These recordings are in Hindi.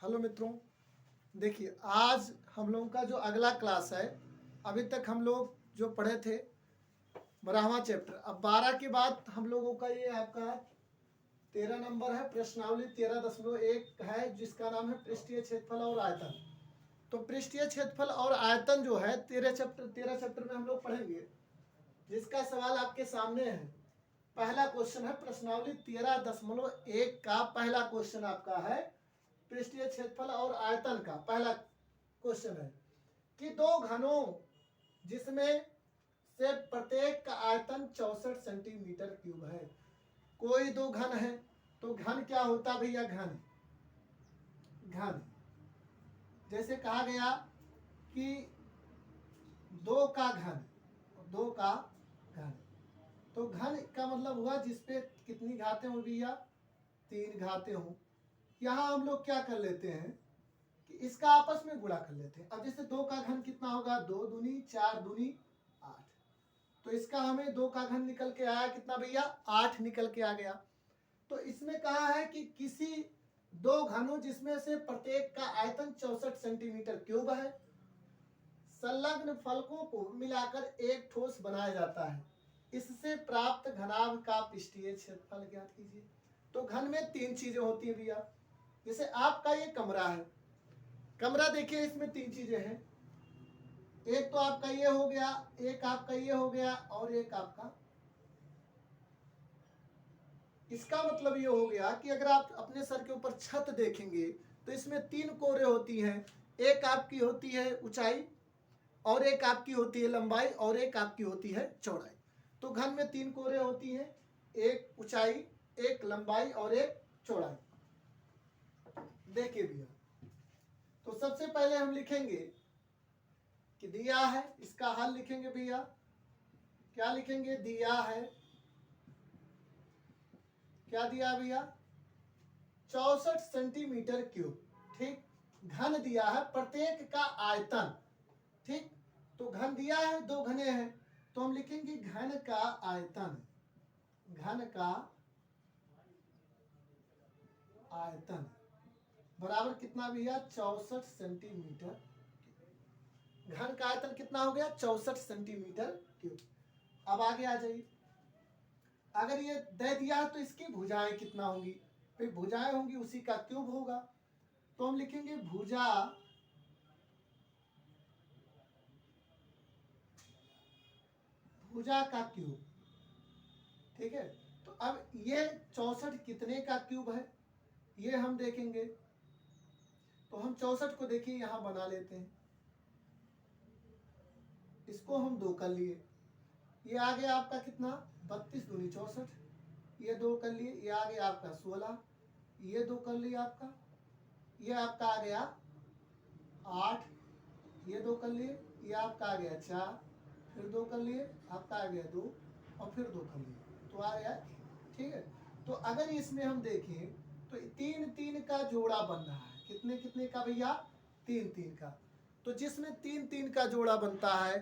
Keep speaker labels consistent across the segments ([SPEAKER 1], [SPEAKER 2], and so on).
[SPEAKER 1] हेलो मित्रों, देखिए आज हम लोगों का जो अगला क्लास है, अभी तक हम लोग जो पढ़े थे 12वां चैप्टर, अब 12 के बाद हम लोगों का ये आपका 13 नंबर है। प्रश्नावली 13.1 है जिसका नाम है पृष्ठीय क्षेत्रफल और आयतन। तो पृष्ठीय क्षेत्रफल और आयतन जो है 13 चैप्टर में हम लोग पढ़ेंगे, जिसका सवाल आपके सामने है। पहला क्वेश्चन है प्रश्नावली 13.1 का पहला क्वेश्चन आपका है पृष्ठीय क्षेत्रफल और आयतन का। पहला क्वेश्चन है कि दो घनों जिसमें से प्रत्येक का आयतन 64 सेंटीमीटर क्यूब है। कोई दो घन है, तो घन क्या होता भैया? घन जैसे कहा गया कि दो का घन, तो घन का मतलब हुआ जिसपे कितनी घातें हो भैया? 3 घातें हो। यहां हम लोग क्या कर लेते हैं कि इसका आपस में गुणा कर लेते हैं। अब जैसे 2 का घन कितना होगा? 2 दूनी 4 दूनी 8, तो इसका हमें 2 का घन निकल के आया कितना भैया? 8 निकल के आ गया। तो इसमें कहा है कि किसी दो घनों जिसमें से प्रत्येक का आयतन 64 सेंटीमीटर क्यूब है, संलग्न फलकों को मिलाकर एक ठोस बनाया जाता है, इससे प्राप्त घनाभ का पृष्ठीय क्षेत्रफल ज्ञात कीजिए। तो घन में 3 चीजें होती है भैया। जैसे आपका ये कमरा है, कमरा देखिए इसमें 3 चीजें हैं। एक तो आपका ये हो गया, एक आपका ये हो गया, और एक आपका। इसका मतलब ये हो गया कि अगर आप अपने सर के ऊपर छत देखेंगे तो इसमें 3 कोरे होती हैं। एक आपकी होती है ऊंचाई, और एक आपकी होती है लंबाई, और एक आपकी होती है चौड़ाई। तो घन में 3 कोरे होती हैं, एक ऊंचाई, एक लंबाई और एक चौड़ाई। देखिए भैया, तो सबसे पहले हम लिखेंगे कि दिया है, इसका हल लिखेंगे भैया। क्या लिखेंगे? दिया है, क्या दिया भैया? 64 सेंटीमीटर क्यूब। ठीक, घन दिया है, प्रत्येक का आयतन। ठीक, तो घन दिया है, दो घने हैं, तो हम लिखेंगे घन का आयतन। घन का आयतन बराबर कितना भैया? 64 सेंटीमीटर। घन का आयतन कितना हो गया? 64 सेंटीमीटर क्यूब। अब आगे आ जाइए, अगर ये दे दिया है तो इसकी भुजाएं कितना होंगी? फिर भुजाएं होंगी उसी का क्यूब होगा, तो हम लिखेंगे भुजा का क्यूब। ठीक है, तो अब ये 64 कितने का क्यूब है ये हम देखेंगे। तो हम 64 को देखिए यहां बना लेते हैं, इसको हम 2 कर लिए। ये आ गया आपका कितना? 32 दूनी 64, ये 2 कर लिए। ये आ गया आपका 16, ये 2 कर लिया आपका। ये आपका आ गया 8, ये 2 कर लिए। ये आपका आ गया 4, फिर 2 कर लिए, आपका आ गया 2, और फिर 2 कर लिए, तो आ गया। ठीक है, तो अगर इसमें हम देखें तो 3-3 का जोड़ा बन रहा है। कितने कितने का भैया? 3-3 का। तो जिसमें 3-3 का जोड़ा बनता है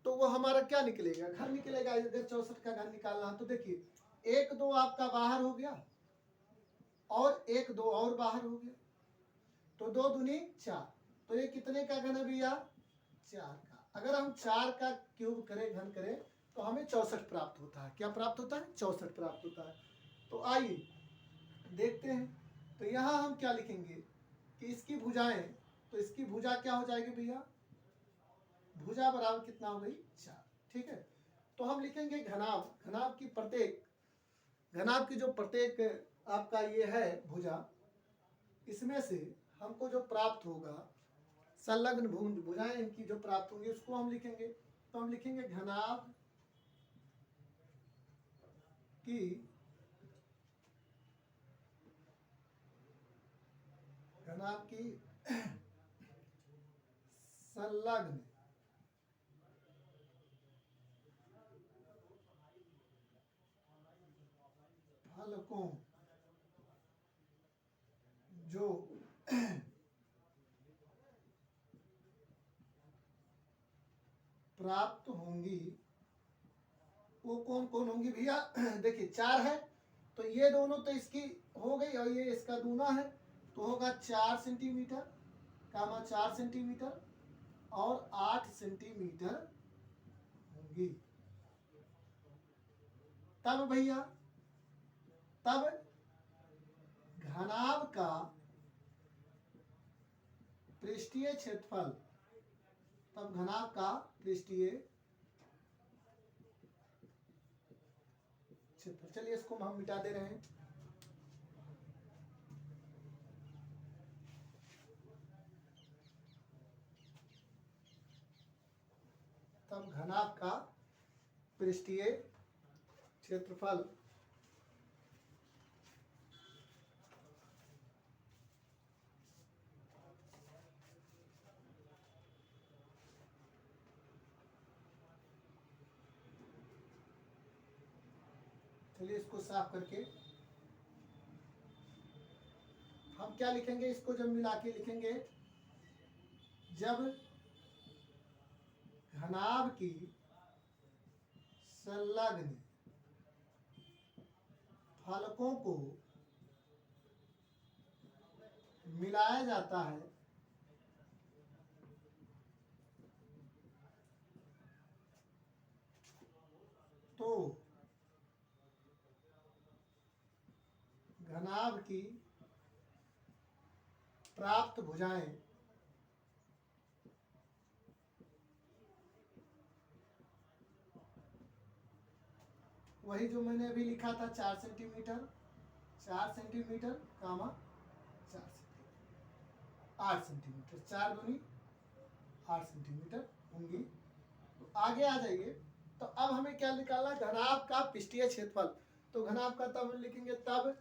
[SPEAKER 1] तो वो हमारा क्या निकलेगा? घर निकलेगा। अगर 64 का घर निकालना है तो देखिए 1-2 आपका बाहर हो गया, और 1-2 और बाहर हो गया, तो 2 दूनी 4। तो ये कितने का घन है भैया? 4 का। अगर हम 4 का क्यूब करें, घन करें, तो हमें 64 प्राप्त होता है। क्या प्राप्त होता है? 64 प्राप्त होता है। तो आइए देखते हैं। तो यहां हम क्या लिखेंगे कि इसकी भुजाएं, तो इसकी भुजा क्या हो जाएगी भैया? भुजा बराबर कितना हो गई? 4। ठीक है, तो हम लिखेंगे घनाभ। घनाभ की प्रत्येक, घनाभ की जो प्रत्येक आपका ये है भुजा, इसमें से हमको जो प्राप्त होगा, संलग्न भुजाएं इनकी जो प्राप्त होंगी उसको हम लिखेंगे। तो हम लिखेंगे घनाभ की संलग्न फलकों जो प्राप्त होंगी वो कौन कौन होंगी भैया? देखिए 4 है, तो ये दोनों तो इसकी हो गई, और ये इसका दूना है, तो होगा 4 सेंटीमीटर कामा 4 सेंटीमीटर और 8 सेंटीमीटर होंगी। तब भैया तब घनाभ का पृष्ठीय क्षेत्रफल, तब घनाभ का पृष्ठीय क्षेत्रफल, चलिए इसको हम मिटा दे रहे हैं। तब घनाभ का पृष्ठीय क्षेत्रफल चलिए इसको साफ करके हम क्या लिखेंगे, इसको जब मिला के लिखेंगे, जब घनाभ की संलग्न फलकों को मिलाया जाता है तो घनाभ की प्राप्त भुजाएं वही जो मैंने अभी लिखा था 4 सेंटीमीटर कामा 4 सेंटीमीटर 8 सेंटीमीटर, 4 दूनी 8 सेंटीमीटर होंगी। तो आगे आ जाइए। तो अब हमें क्या निकालना, घनाभ का पृष्ठीय क्षेत्रफल। तो घनाभ का तब लिखेंगे, तब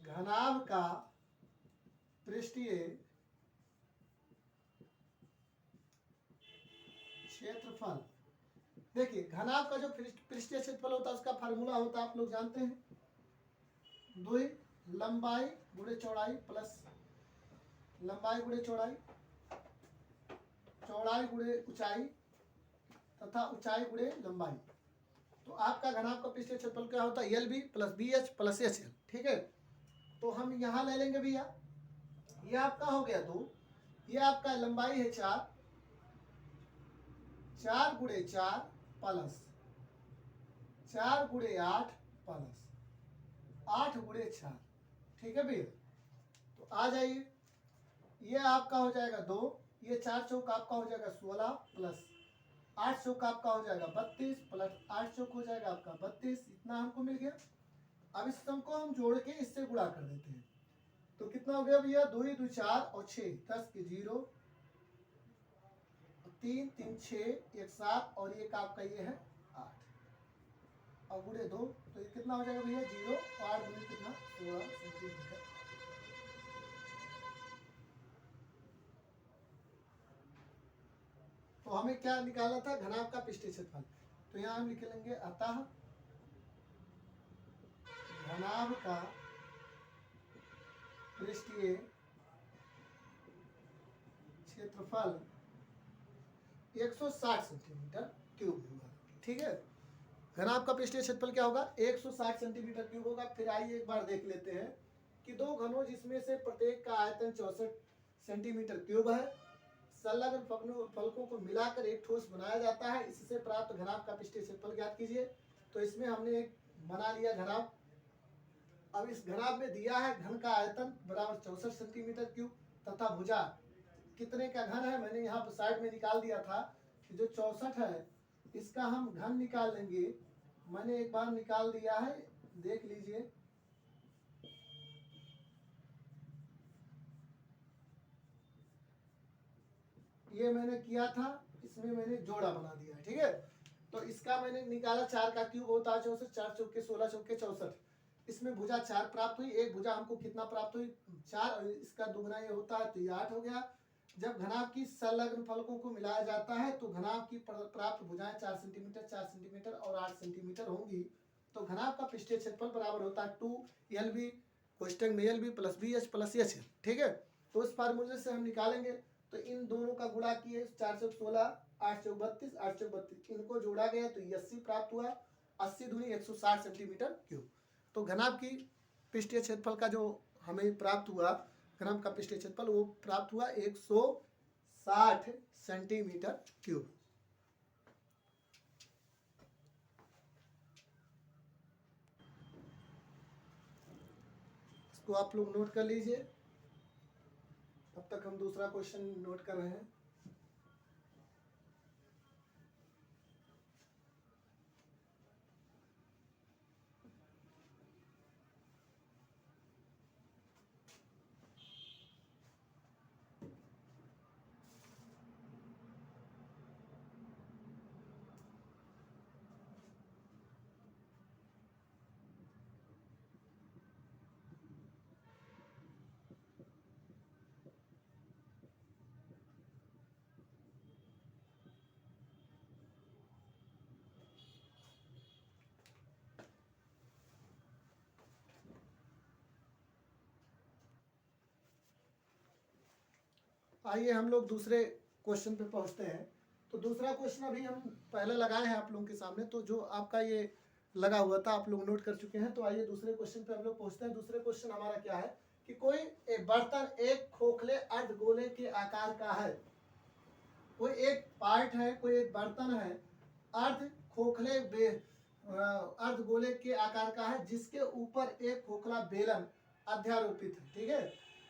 [SPEAKER 1] घनाभ का पृष्ठीय क्षेत्रफल। देखिए घनाभ का जो पृष्ठीय क्षेत्रफल होता है उसका फार्मूला होता है, आप लोग जानते हैं, 2 लंबाई गुणे चौड़ाई प्लस लंबाई गुणे चौड़ाई, चौड़ाई गुणे ऊंचाई तथा ऊंचाई गुणे लंबाई। तो आपका घनाभ का पृष्ठीय क्षेत्रफल क्या होता है, L B plus B H plus H L. ठीक है, तो हम यहाँ ले लेंगे भैया, ये आपका हो गया 2, ये आपका लंबाई है 4, 4 गुणे 4 प्लस 4 गुणे 8 प्लस 8 गुणे 4। ठीक है भैया, तो आ जाइए, ये आपका हो जाएगा 2, ये 4 चौक आपका हो जाएगा 16 प्लस 8 चौक आपका हो जाएगा 32 प्लस 8 चौक हो जाएगा आपका 32। इतना हमको मिल गया। अब इस सम को हम जोड़ के इससे गुणा कर देते हैं, तो कितना हो गया भैया, 2 2 4 और 6, 10 के 0, 3 3 6 1 7 और एक आपका ये है 8 और गुणे 2, तो ये कितना हो जाएगा भैया 0 और 8 गुणे कितना 16 सेंटीमीटर। तो हमें क्या निकालना था, घनाभ का पृष्ठीय क्षेत्रफल। तो यहाँ हम लिख लेंगे, अतः घनाभ का पृष्ठीय क्षेत्रफल 160 सेंटीमीटर क्यूब होगा। ठीक है, घनाभ का पृष्ठीय क्षेत्रफल क्या होगा, 160 सेंटीमीटर क्यूब होगा। फिर आइए एक बार देख लेते हैं कि दो घनों जिसमें से प्रत्येक का आयतन 64 सेंटीमीटर क्यूब है, संलग्न फलकों को मिलाकर एक ठोस बनाया जाता है, इससे प्राप्त घनाभ का पृष्ठीय क्षेत्रफल ज्ञात कीजिए। तो इसमें हमने एक बना लिया घनाभ। अब इस घनाभ में दिया है घन का आयतन बराबर 64 सेंटीमीटर क्यूब तथा भुजा कितने का घन है, मैंने यहाँ पर साइड में निकाल दिया था कि जो 64 है इसका हम घन निकाल लेंगे। मैंने एक बार निकाल दिया है, देख लीजिए। ये मैंने किया था, इसमें मैंने जोड़ा बना दिया है। ठीक है, तो इसका मैंने निकाला, 4 का क्यूब होता है 64, 4 चौके 16 चौके 64। इसमें भुजा 4 प्राप्त हुई, एक भुजा हमको कितना प्राप्त हुई 4, और इसका दुगना ये होता है तो ये 8 हो गया। जब घनाभ की संलग्न फलकों को मिलाया जाता है तो घनाभ की प्राप्त भुजाएं 4 सेंटीमीटर और 8 सेंटीमीटर होंगी। तो घनाभ का पृष्ठीय क्षेत्रफल बराबर होता है 2LB कोष्टक में LB plus BH plus HL। ठीक है, तो इस फार्मूले से हम निकालेंगे। तो इन दोनों का गुणा किए, 4 चौक 16, 8 चौक 32, 8 चौक 32, इनको जोड़ा गया तो 80 प्राप्त हुआ। 80 दूनी 160 सेंटीमीटर क्यूब। तो घनाभ की पृष्ठीय क्षेत्रफल का जो हमें प्राप्त हुआ, घन का पृष्ठीय क्षेत्रफल वो प्राप्त हुआ 160 सेंटीमीटर क्यूब। इसको आप लोग नोट कर लीजिए, तब तक हम दूसरा क्वेश्चन नोट कर रहे हैं। आइए हम लोग दूसरे क्वेश्चन पे पहुंचते हैं। तो दूसरा क्वेश्चन अभी हम पहले लगाए हैं आप लोगों के सामने, तो जो आपका ये लगा हुआ था आप लोग नोट कर चुके हैं। तो आइए दूसरे क्वेश्चन पे हम लोग पहुंचते हैं। दूसरे क्वेश्चन हमारा क्या है कि कोई बर्तन एक खोखले अर्धगोले के आकार का है। कोई एक पार्ट है, कोई एक बर्तन है अर्ध खोखले अर्धगोले के आकार का है, जिसके ऊपर एक खोखला बेलन अध्यारोपित है। ठीक है,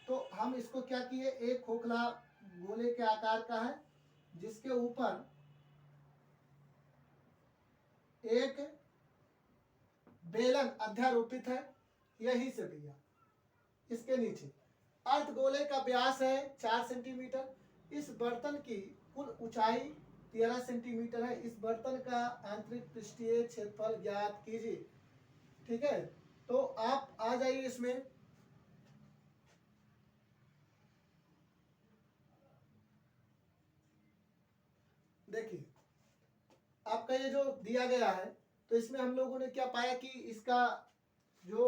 [SPEAKER 1] तो हम इसको क्या किए, एक खोखला गोले के आकार का है जिसके ऊपर एक बेलन अध्यारोपित है, यही से भैया इसके नीचे अर्धगोले का व्यास है 4 सेंटीमीटर। इस बर्तन की कुल ऊंचाई 13 सेंटीमीटर है। इस बर्तन का आंतरिक पृष्ठीय क्षेत्रफल ज्ञात कीजिए। ठीक है, तो आप आ जाइए इसमें। देखिए आपका ये जो दिया गया है, तो इसमें हम लोगों ने क्या पाया कि इसका जो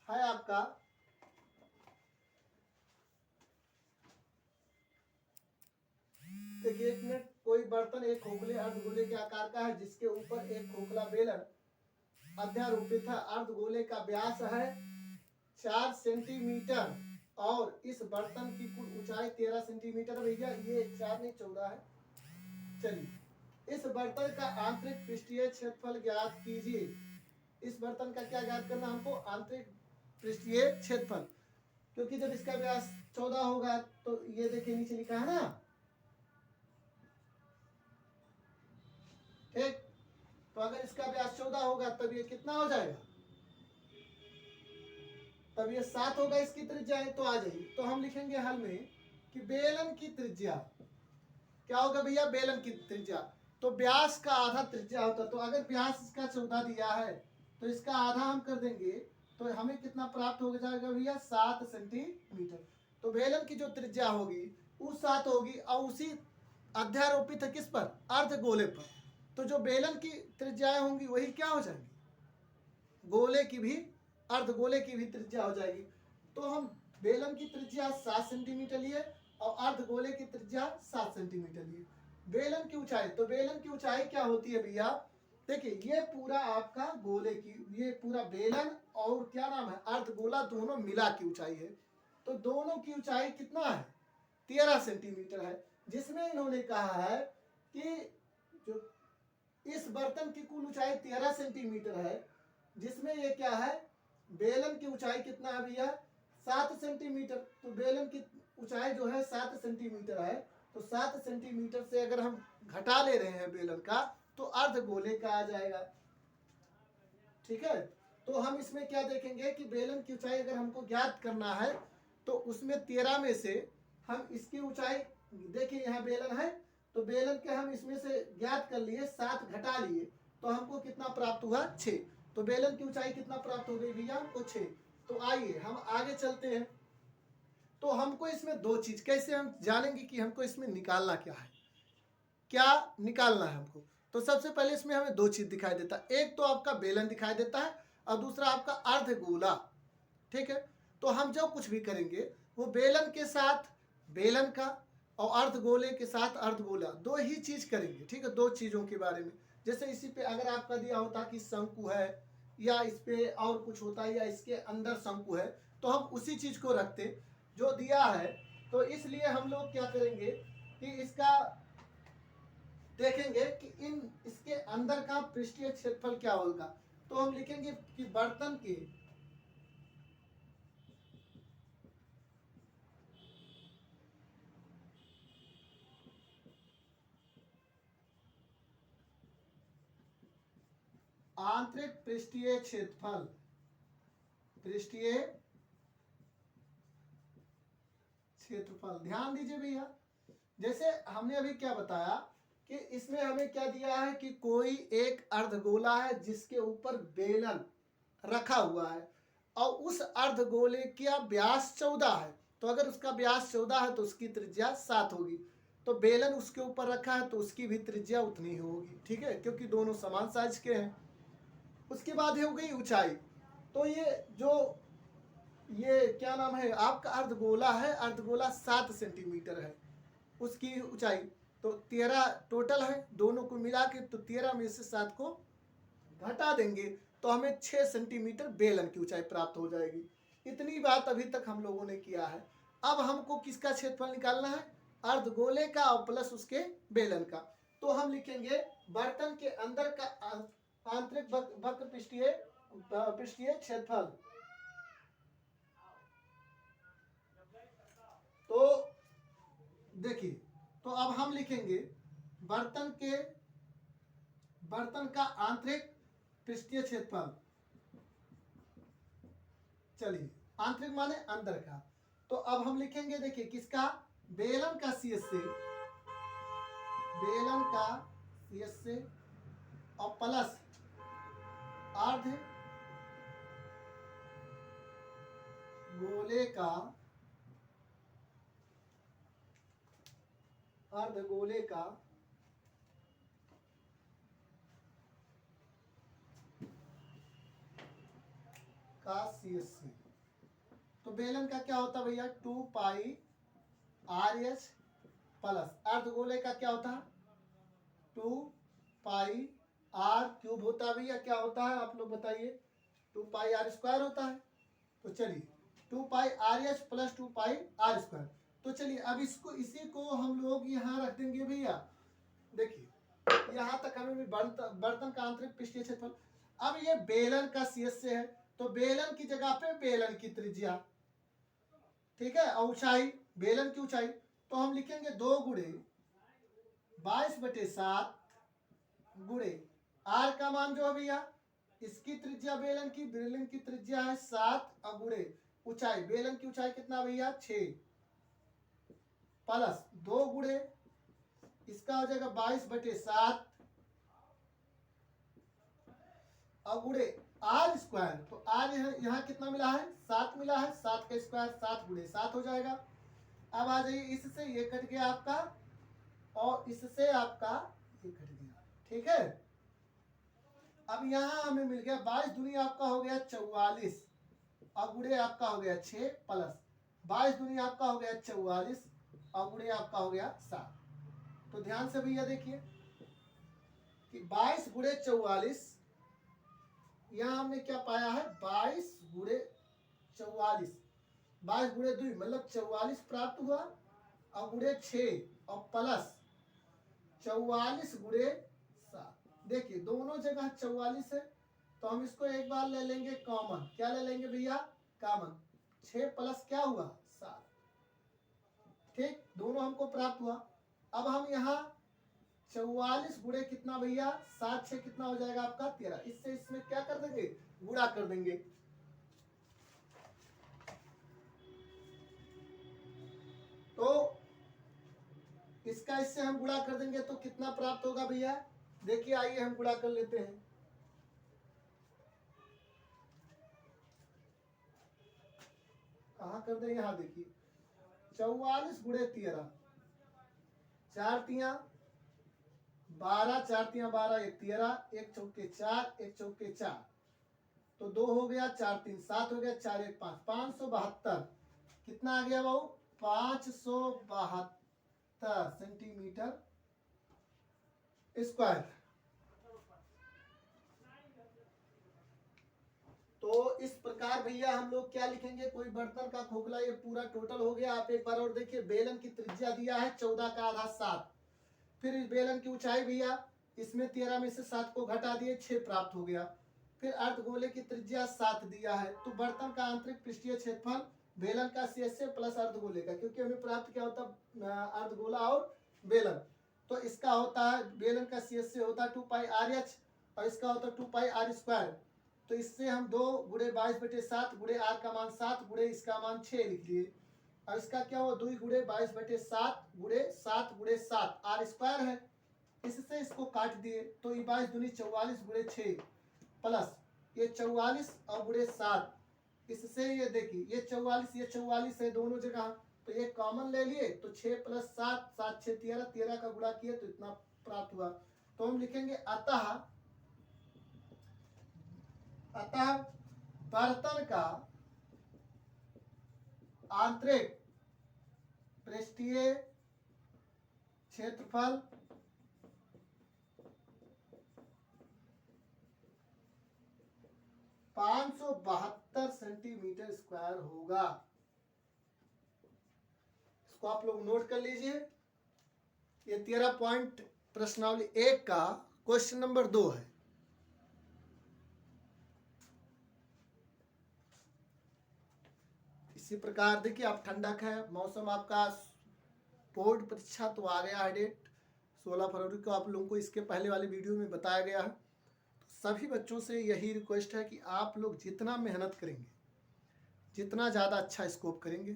[SPEAKER 1] है आपका देखिए, एक मिनट, कोई बर्तन एक खोखले अर्धगोले के आकार का है जिसके ऊपर एक खोखला बेलन अध्यारोपित है। अर्धगोले का व्यास है 4 सेंटीमीटर और इस बर्तन की कुल ऊंचाई 13 सेंटीमीटर। भैया ये 4 नहीं 14 है। चलिए, इस बर्तन का आंतरिक पृष्ठीय क्षेत्रफल ज्ञात कीजिए। इस बर्तन का क्या ज्ञात करना हमको, आंतरिक पृष्ठीय क्षेत्रफल, क्योंकि जब इसका व्यास 14 होगा तो ये देखिए नीचे लिखा है ना, ठीक। तो अगर इसका व्यास 14 होगा तब ये कितना हो जाएगा, तब ये 7 होगा इसकी त्रिज्या है। तो आ जाइए, तो हम लिखेंगे हल में कि बेलन की त्रिज्या क्या होगा भैया, बेलन की त्रिज्या तो व्यास का आधा त्रिज्या होता। तो अगर व्यास इसका 14 दिया है तो इसका आधा हम कर देंगे, तो हमें कितना प्राप्त हो जाएगा भैया, 7 सेंटीमीटर। तो बेलन की जो त्रिज्या होगी वो 7 होगी और उसी अध्यारोपित है किस पर, अर्धगोले पर। तो जो बेलन की त्रिज्याएं होंगी वही क्या हो जाएंगी, गोले की भी, अर्धगोले की भी त्रिज्या हो जाएगी। तो हम बेलन की त्रिज्या 7 सेंटीमीटर लिए और अर्धगोले की त्रिज्या 7 सेंटीमीटर लिए। बेलन की ऊंचाई, तो बेलन की ऊंचाई क्या होती है भैया, देखिए ये पूरा आपका गोले की, ये पूरा बेलन और क्या नाम है अर्धगोला, दोनों मिला की ऊंचाई है। तो दोनों की ऊंचाई कितना है, 13 सेंटीमीटर है। जिसमें इन्होंने कहा है कि जो इस बर्तन की कुल ऊंचाई 13 सेंटीमीटर है, जिसमें ये क्या है, बेलन की ऊंचाई कितना है भैया, 7 सेंटीमीटर। तो बेलन की ऊंचाई जो है 7 सेंटीमीटर है। तो 7 सेंटीमीटर से अगर हम घटा ले रहे हैं बेलन का, तो अर्धगोले का आ जाएगा। ठीक है, तो हम इसमें क्या देखेंगे कि बेलन की ऊंचाई अगर हमको ज्ञात करना है तो उसमें 13 में से हम इसकी ऊंचाई, देखिए यहाँ बेलन है तो बेलन के हम इसमें से ज्ञात कर लिए, 7 घटा लिए, तो हमको कितना प्राप्त हुआ, 6। तो बेलन की ऊंचाई कितना प्राप्त हो गई भैया, हमको 6। तो आइए हम आगे चलते हैं। तो हमको इसमें दो चीज, कैसे हम जानेंगे कि हमको इसमें निकालना क्या है, क्या निकालना है हमको। तो सबसे पहले इसमें हमें दो चीज दिखाई देता है, एक तो आपका बेलन दिखाई देता है और दूसरा आपका अर्धगोला। ठीक है, तो हम जो कुछ भी करेंगे वो बेलन के साथ बेलन का और अर्धगोले के साथ अर्धगोला, दो ही चीज करेंगे। ठीक है, दो चीजों के बारे में। जैसे इसी पे अगर आपका दिया होता कि शंकु है या इस पे और कुछ होता है, या इसके अंदर शंकु है, तो हम उसी चीज को रखते जो दिया है। तो इसलिए हम लोग क्या करेंगे कि इसका देखेंगे कि इसके अंदर का पृष्ठीय क्षेत्रफल क्या होगा। तो हम लिखेंगे कि बर्तन के आंतरिक पृष्ठीय क्षेत्रफल, पृष्ठीय क्षेत्रफल, ध्यान दीजिए भैया। जैसे हमने अभी क्या बताया कि इसमें हमें क्या दिया है कि कोई एक अर्धगोला है जिसके ऊपर बेलन रखा हुआ है, और उस अर्धगोले का व्यास 14 है। तो अगर उसका व्यास 14 है तो उसकी त्रिज्या 7 होगी। तो बेलन उसके ऊपर रखा है तो उसकी भी त्रिज्या उतनी ही होगी, ठीक है, क्योंकि दोनों समान साइज के हैं। उसके बाद हो गई ऊंचाई। तो ये क्या नाम है आपका अर्धगोला है, अर्धगोला 7 सेंटीमीटर है उसकी ऊंचाई। तो 13 टोटल है, दोनों को मिला के तो 13 में से 7 को घटा देंगे तो हमें 6 सेंटीमीटर बेलन की ऊंचाई प्राप्त हो जाएगी। इतनी बात अभी तक हम लोगों ने किया है। अब हमको किसका क्षेत्रफल निकालना है, अर्धगोले का और प्लस उसके बेलन का। तो हम लिखेंगे बर्तन के अंदर का आंतरिक वक्र पृष्ठीय क्षेत्रफल। तो देखिए, तो अब हम लिखेंगे बर्तन का आंतरिक पृष्ठीय क्षेत्रफल। चलिए, आंतरिक माने अंदर का। तो अब हम लिखेंगे, देखिए किसका, बेलन का cs से और प्लस अर्धगोले का cs से। तो बेलन का क्या होता है भैया, 2 पाई RH प्लस अर्धगोले का क्या होता है 2 पाई R क्यूब होता है भैया, क्या होता है आप लोग बताइए, 2 पाई R स्क्वायर होता है। तो चलिए 2 पाई RH प्लस 2 पाई R स्क्वायर। तो चलिए अब इसी को हम लोग यहाँ रख देंगे भैया। देखिए यहाँ तक हमें भी बर्तन का आंतरिक पृष्ठीय क्षेत्रफल। अब ये बेलन का cs से है, तो बेलन की जगह पे बेलन की त्रिज्या, ठीक है, और ऊंचाई, बेलन की ऊंचाई। तो हम लिखेंगे 2 गुणे 22/7 गुणे R का मान जो है भैया, इसकी त्रिज्या बेलन की त्रिज्या है 7 और गुणे ऊंचाई, बेलन की ऊंचाई कितना भैया 6 प्लस 2 गुणे इसका हो जाएगा 22/7 और गुणे R स्क्वायर। तो R यहाँ कितना मिला है 7 मिला है, 7 का स्क्वायर 7 गुणे 7 हो जाएगा। अब आ जाइए, इससे ये कट गया आपका और इससे आपका ये कट गया, ठीक है। अब यहाँ हमें मिल गया 22 दूनी आपका हो गया 44 और गुणे आपका हो गया 6 प्लस 22 दूनी आपका हो गया 44 और गुणे आपका हो गया 7। तो ध्यान से भैया देखिए कि 22 गुणे 44, यहाँ हमने क्या पाया है 22 गुणे 44, 22 गुणे 2 मतलब 44 प्राप्त हुआ और गुणे 6 और प्लस 44 गुणे 7। देखिए दोनों जगह 44 है, तो हम इसको एक बार ले लेंगे कॉमन। क्या ले लेंगे भैया, कॉमन। 6 प्लस क्या हुआ 7, ठीक, दोनों हमको प्राप्त हुआ। अब हम यहाँ 44 गुणे कितना भैया 7 6 कितना हो जाएगा आपका 13, इससे इसमें क्या कर देंगे गुणा कर देंगे। तो इसका इससे हम गुणा कर देंगे तो कितना प्राप्त होगा भैया, देखिए आइए हम गुणा कर लेते हैं। कहाँ कर दें, यहाँ देखिए 44 गुणे 13, 4 तिया 12, 4 तिया 12, 1 13, 1 चौके 4, 1 चौके 4, तो 2 हो गया, 4 3 7 हो गया, 4 1 5, 572 कितना आ गया बाबू 572 सेंटीमीटर स्क्वायर। तो इस प्रकार भैया हम लोग क्या लिखेंगे, कोई बर्तन का खोखला, ये पूरा टोटल हो गया। आप एक बार और देखिए, बेलन की त्रिज्या दिया है 14 का आधा 7। फिर इस बेलन की ऊंचाई भैया, इसमें 13 में से 7 को घटा दिए, 6 प्राप्त हो गया। फिर अर्धगोले की त्रिज्या 7 दिया है। तो बर्तन का आंतरिक पृष्ठीय क्षेत्रफल बेलन का CSA प्लस अर्धगोले का, क्योंकि हमें प्राप्त क्या होता अर्धगोला और बेलन। तो इसका होता है, बेलन का CSA होता है 2πRH और इसका होता है 2πR²। तो इससे हम 2 गुणे 22/7 गुणे r का मान 7 गुणे इसका मान 6 लिख लिए। और इसका क्या हुआ, 2 गुणे 22/7 गुणे 7 गुणे 7 r² है। इससे इसको काट दिए तो 22 दूनी 44 गुणे 6 प्लस ये 44 और गुणे 7। इससे ये देखिए, ये 44 है दोनों जगह, तो ये कॉमन ले लिए तो 6 + 7 7 6 13, 13 का गुणा किए तो इतना प्राप्त हुआ। तो हम लिखेंगे अतः बर्तन का आंतरिक पृष्ठीय क्षेत्रफल 572 सेंटीमीटर स्क्वायर होगा। इसको आप लोग नोट कर लीजिए। ये 13 पॉइंट प्रश्नावली 1 का क्वेश्चन नंबर 2 है। इसी प्रकार देखिए, आप ठंडक है, मौसम आपका, बोर्ड परीक्षा तो आ गया है, डेट 16 फरवरी को आप लोगों को इसके पहले वाली वीडियो में बताया गया है। तो सभी बच्चों से यही रिक्वेस्ट है कि आप लोग जितना मेहनत करेंगे, जितना ज़्यादा अच्छा स्कोप करेंगे,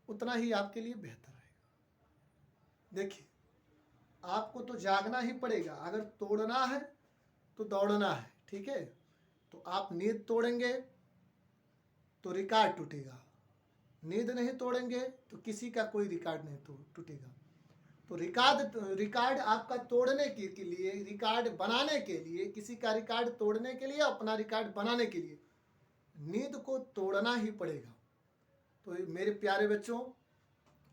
[SPEAKER 1] उतना ही आपके लिए बेहतर रहेगा। देखिए, आपको तो जागना ही पड़ेगा, अगर तोड़ना है तो दौड़ना है, ठीक है। तो आप नींद तोड़ेंगे तो रिकॉर्ड टूटेगा, नींद नहीं तोड़ेंगे तो किसी का कोई रिकॉर्ड नहीं टूटेगा। तो रिकॉर्ड आपका तोड़ने के लिए, रिकॉर्ड बनाने के लिए, किसी का रिकॉर्ड तोड़ने के लिए, अपना रिकॉर्ड बनाने के लिए नींद को तोड़ना ही पड़ेगा। तो मेरे प्यारे बच्चों,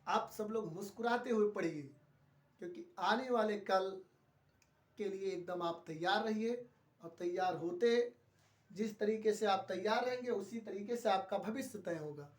[SPEAKER 1] आप सब लोग मुस्कुराते हुए पढ़िए, क्योंकि आने वाले कल के लिए एकदम आप तैयार रहिए। और तैयार होते, जिस तरीके से आप तैयार रहेंगे उसी तरीके से आपका भविष्य तय होगा।